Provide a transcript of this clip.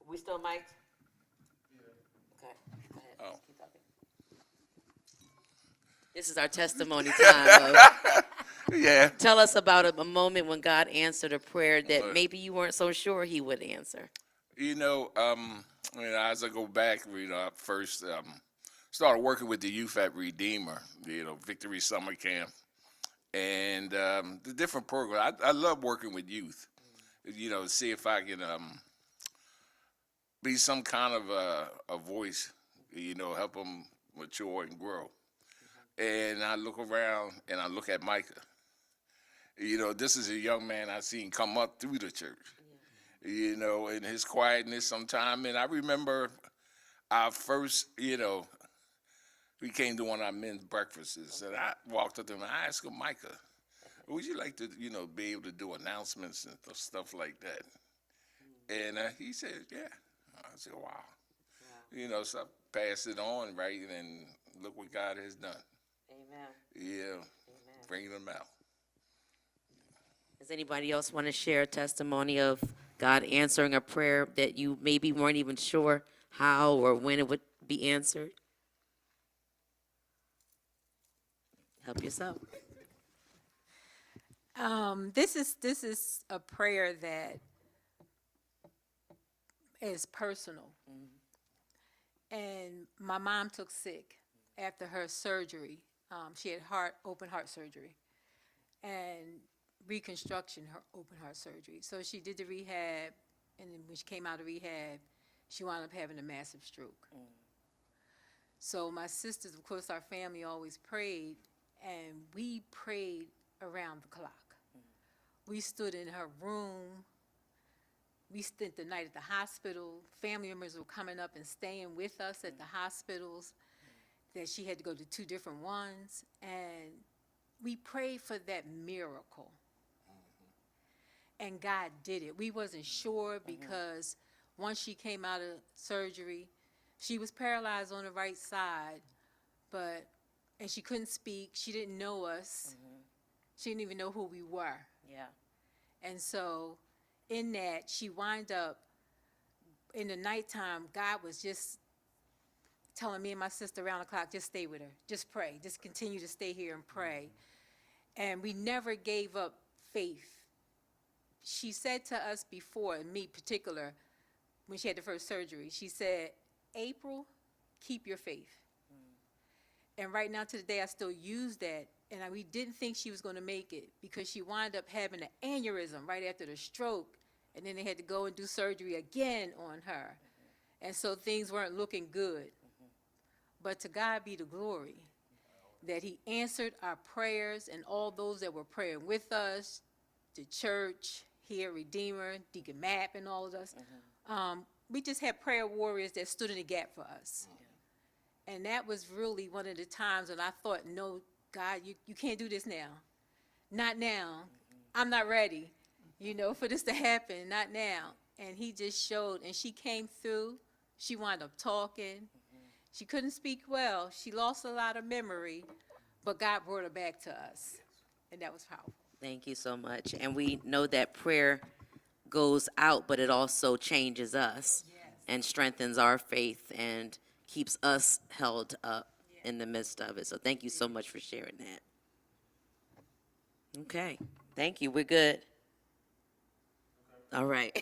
We still mic'd? Okay, go ahead. Oh. Keep talking. This is our testimony time. Yeah. Tell us about a moment when God answered a prayer that Uh, maybe you weren't so sure he would answer. As I go back, I first started working with the youth at Redeemer, Victory Summer Camp, and the different programs. I love working with youth, see if I can be some kind of a voice, help them mature and grow. And I look around and I look at Micah. This is a young man I seen come up through the church, in his quietness sometime. And I remember our first, we came to one of our men's breakfasts, and I walked up to him and I asked him, Micah, would you like to, be able to do announcements and stuff like that? And he said, yeah. I said, wow. So I passed it on, right? And look what God has done. Amen. Yeah, Amen. bringing them out. Does anybody else want to share a testimony of God answering a prayer that you maybe weren't even sure how or when it would be answered? Help yourself. This is a prayer that is personal. And my mom took sick after her surgery. She had open heart surgery and reconstruction, her open heart surgery. So she did the rehab, and then when she came out of rehab, she wound up having a massive stroke. So my sisters, of course, our family always prayed, and we prayed around the clock. We stood in her room. We spent the night at the hospital. Family members were coming up and staying with us at the hospitals, that she had to go to 2 different ones. And we prayed for that miracle. And God did it. We wasn't sure because once she came out of surgery, she was paralyzed on the right side, and she couldn't speak. She didn't know us. She didn't even know who we were. Yeah. And so in that, she wind up, in the nighttime, God was just telling me and my sister around the clock, just stay with her. Just pray. Just continue to stay here and pray. And we never gave up faith. She said to us before, and me particular, when she had the first surgery, she said, April, keep your faith. And right now to the day, I still use that. And we didn't think she was going to make it because she wound up having an aneurysm right after the stroke. And then they had to go and do surgery again on her. And so things weren't looking good. But to God be the glory that he answered our prayers, and all those that were praying with us, the church here, Redeemer, Deacon Mapp, and all of us. We just had prayer warriors that stood in the gap for us. And that was really one of the times when I thought, no, God, you can't do this now. Not now. I'm not ready, for this to happen. Not now. And he just showed, and she came through. She wound up talking. She couldn't speak well. She lost a lot of memory, but God brought her back to us. And that was powerful. Thank you so much. And we know that prayer goes out, but it also changes us and strengthens our faith and keeps us held up in the midst of it. So thank you so much for sharing that. Okay. Thank you. We're good. All right.